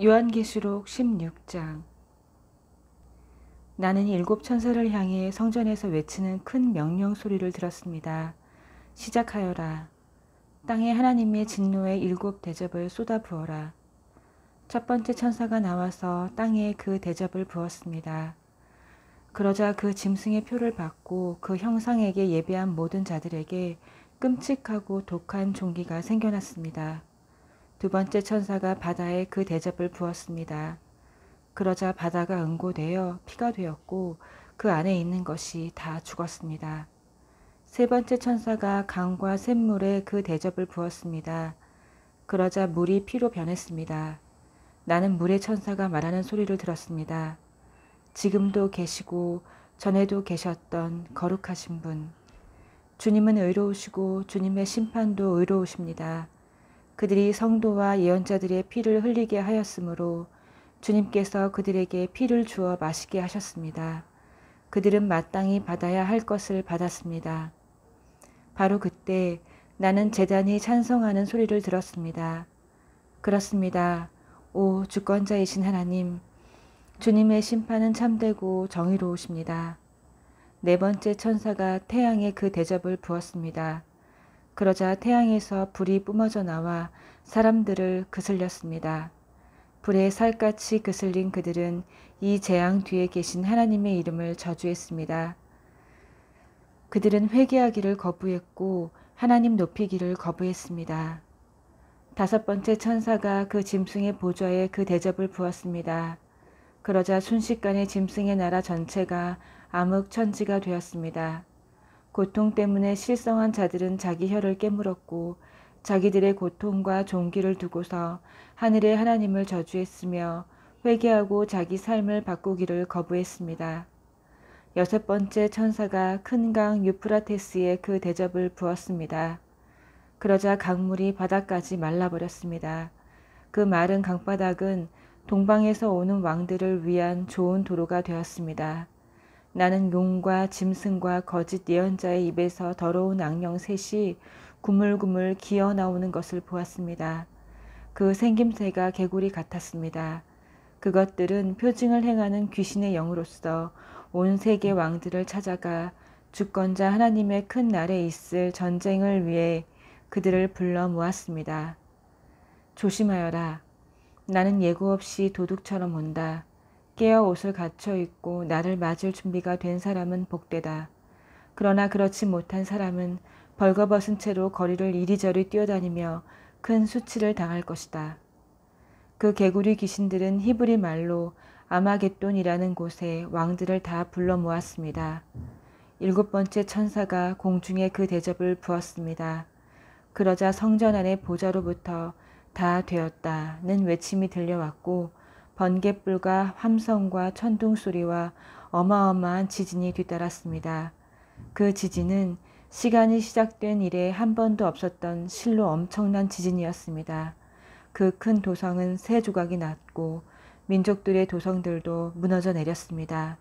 요한계시록 16장. 나는 일곱 천사를 향해 성전에서 외치는 큰 명령 소리를 들었습니다. 시작하여라. 땅에 하나님의 진노의 일곱 대접을 쏟아 부어라. 첫 번째 천사가 나와서 땅에 그 대접을 부었습니다. 그러자 그 짐승의 표를 받고 그 형상에게 예배한 모든 자들에게 끔찍하고 독한 종기가 생겨났습니다. 두 번째 천사가 바다에 그 대접을 부었습니다. 그러자 바다가 응고되어 피가 되었고 그 안에 있는 것이 다 죽었습니다. 세 번째 천사가 강과 샘물에 그 대접을 부었습니다. 그러자 물이 피로 변했습니다. 나는 물의 천사가 말하는 소리를 들었습니다. 지금도 계시고 전에도 계셨던 거룩하신 분. 주님은 의로우시고 주님의 심판도 의로우십니다. 그들이 성도와 예언자들의 피를 흘리게 하였으므로 주님께서 그들에게 피를 주어 마시게 하셨습니다. 그들은 마땅히 받아야 할 것을 받았습니다. 바로 그때 나는 제단이 찬송하는 소리를 들었습니다. 그렇습니다. 오 주권자이신 하나님, 주님의 심판은 참되고 정의로우십니다. 네 번째 천사가 태양에 그 대접을 부었습니다. 그러자 태양에서 불이 뿜어져 나와 사람들을 그슬렸습니다. 불에 살같이 그슬린 그들은 이 재앙 뒤에 계신 하나님의 이름을 저주했습니다. 그들은 회개하기를 거부했고 하나님 높이기를 거부했습니다. 다섯 번째 천사가 그 짐승의 보좌에 그 대접을 부었습니다. 그러자 순식간에 짐승의 나라 전체가 암흑천지가 되었습니다. 고통 때문에 실성한 자들은 자기 혀를 깨물었고 자기들의 고통과 종기를 두고서 하늘의 하나님을 저주했으며 회개하고 자기 삶을 바꾸기를 거부했습니다. 여섯 번째 천사가 큰 강 유프라테스에 그 대접을 부었습니다. 그러자 강물이 바다까지 말라버렸습니다. 그 마른 강바닥은 동방에서 오는 왕들을 위한 좋은 도로가 되었습니다. 나는 용과 짐승과 거짓 예언자의 입에서 더러운 악령 셋이 구물구물 기어 나오는 것을 보았습니다. 그 생김새가 개구리 같았습니다. 그것들은 표징을 행하는 귀신의 영으로서 온 세계 왕들을 찾아가 주권자 하나님의 큰 날에 있을 전쟁을 위해 그들을 불러 모았습니다. 조심하여라. 나는 예고 없이 도둑처럼 온다. 깨어 옷을 갖춰 입고 나를 맞을 준비가 된 사람은 복되다. 그러나 그렇지 못한 사람은 벌거벗은 채로 거리를 이리저리 뛰어다니며 큰 수치를 당할 것이다. 그 개구리 귀신들은 히브리 말로 아마겟돈이라는 곳에 왕들을 다 불러 모았습니다. 일곱 번째 천사가 공중에 그 대접을 부었습니다. 그러자 성전 안의 보좌로부터 다 되었다는 외침이 들려왔고 번갯불과 함성과 천둥 소리와 어마어마한 지진이 뒤따랐습니다. 그 지진은 시간이 시작된 이래 한 번도 없었던 실로 엄청난 지진이었습니다. 그 큰 도성은 세 조각이 났고 민족들의 도성들도 무너져 내렸습니다.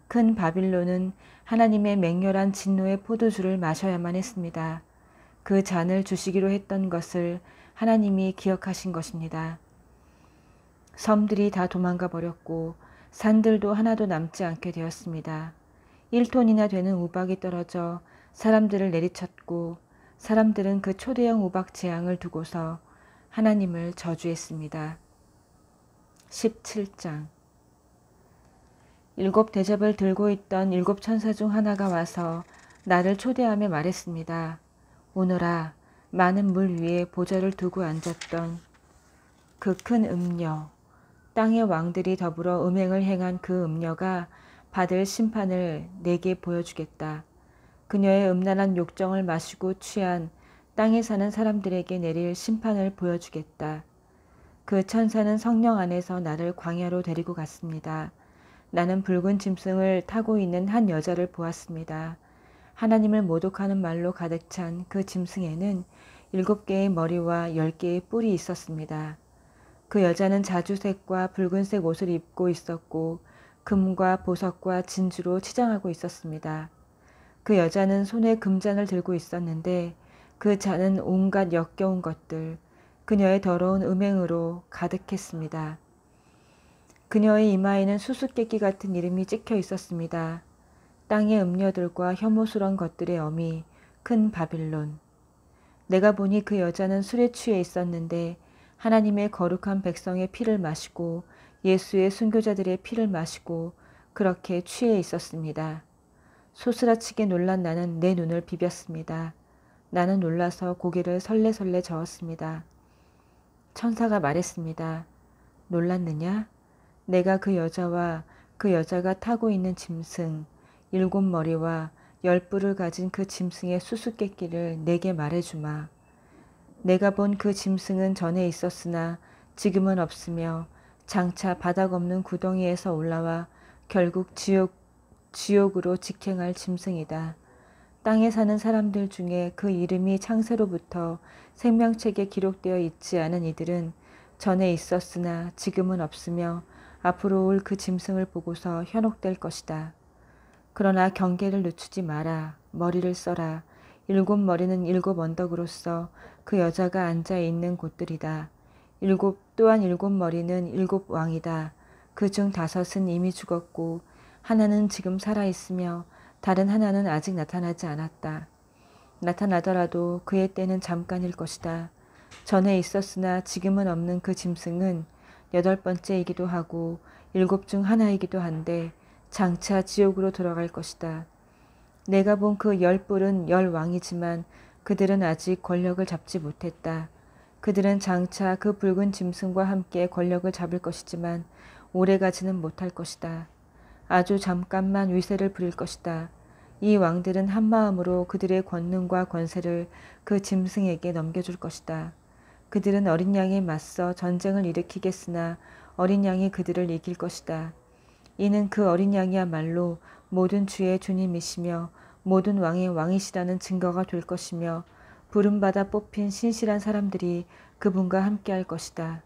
큰 바빌론은 하나님의 맹렬한 진노의 포도주를 마셔야만 했습니다. 그 잔을 주시기로 했던 것을 하나님이 기억하신 것입니다. 섬들이 다 도망가 버렸고 산들도 하나도 남지 않게 되었습니다. 1톤이나 되는 우박이 떨어져 사람들을 내리쳤고 사람들은 그 초대형 우박 재앙을 두고서 하나님을 저주했습니다. 17장. 일곱 대접을 들고 있던 일곱 천사 중 하나가 와서 나를 초대하며 말했습니다. 오너라, 많은 물 위에 보좌를 두고 앉았던 그 큰 음녀, 땅의 왕들이 더불어 음행을 행한 그 음녀가 받을 심판을 내게 보여주겠다. 그녀의 음란한 욕정을 마시고 취한 땅에 사는 사람들에게 내릴 심판을 보여주겠다. 그 천사는 성령 안에서 나를 광야로 데리고 갔습니다. 나는 붉은 짐승을 타고 있는 한 여자를 보았습니다. 하나님을 모독하는 말로 가득 찬 그 짐승에는 7개의 머리와 10개의 뿔이 있었습니다. 그 여자는 자주색과 붉은색 옷을 입고 있었고 금과 보석과 진주로 치장하고 있었습니다. 그 여자는 손에 금잔을 들고 있었는데 그 잔은 온갖 역겨운 것들, 그녀의 더러운 음행으로 가득했습니다. 그녀의 이마에는 수수께끼 같은 이름이 찍혀 있었습니다. 땅의 음녀들과 혐오스러운 것들의 어미, 큰 바빌론. 내가 보니 그 여자는 술에 취해 있었는데 하나님의 거룩한 백성의 피를 마시고 예수의 순교자들의 피를 마시고 그렇게 취해 있었습니다. 소스라치게 놀란 나는 내 눈을 비볐습니다. 나는 놀라서 고개를 설레설레 저었습니다. 천사가 말했습니다. 놀랐느냐? 내가 그 여자와 그 여자가 타고 있는 짐승, 7머리와 10뿔을 가진 그 짐승의 수수께끼를 내게 말해주마. 내가 본 그 짐승은 전에 있었으나 지금은 없으며 장차 바닥 없는 구덩이에서 올라와 결국 지옥으로 직행할 짐승이다. 땅에 사는 사람들 중에 그 이름이 창세로부터 생명책에 기록되어 있지 않은 이들은 전에 있었으나 지금은 없으며 앞으로 올 그 짐승을 보고서 현혹될 것이다. 그러나 경계를 늦추지 마라. 머리를 써라. 7머리는 7언덕으로서 그 여자가 앉아있는 곳들이다. 또한 7머리는 7왕이다. 그 중 5은 이미 죽었고 하나는 지금 살아있으며 다른 하나는 아직 나타나지 않았다. 나타나더라도 그의 때는 잠깐일 것이다. 전에 있었으나 지금은 없는 그 짐승은 8번째이기도 하고 7 중 하나이기도 한데 장차 지옥으로 돌아갈 것이다. 내가 본 그 10뿔은 10왕이지만 그들은 아직 권력을 잡지 못했다. 그들은 장차 그 붉은 짐승과 함께 권력을 잡을 것이지만 오래가지는 못할 것이다. 아주 잠깐만 위세를 부릴 것이다. 이 왕들은 한마음으로 그들의 권능과 권세를 그 짐승에게 넘겨줄 것이다. 그들은 어린 양에 맞서 전쟁을 일으키겠으나 어린 양이 그들을 이길 것이다. 이는 그 어린 양이야말로 모든 주의 주님이시며 모든 왕의 왕이시라는 증거가 될 것이며 부름받아 뽑힌 신실한 사람들이 그분과 함께할 것이다.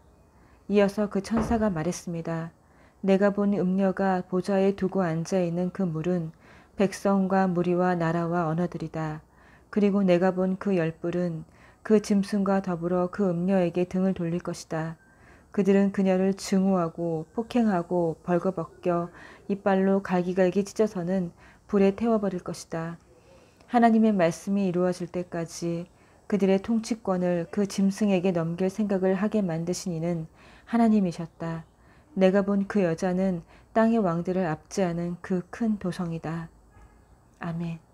이어서 그 천사가 말했습니다. 내가 본 음녀가 보좌에 두고 앉아있는 그 물은 백성과 무리와 나라와 언어들이다. 그리고 내가 본 그 10뿔은 그 짐승과 더불어 그 음녀에게 등을 돌릴 것이다. 그들은 그녀를 증오하고 폭행하고 벌거벗겨 이빨로 갈기갈기 찢어서는 불에 태워버릴 것이다. 하나님의 말씀이 이루어질 때까지 그들의 통치권을 그 짐승에게 넘길 생각을 하게 만드신 이는 하나님이셨다. 내가 본 그 여자는 땅의 왕들을 압제하는 그 큰 도성이다. 아멘.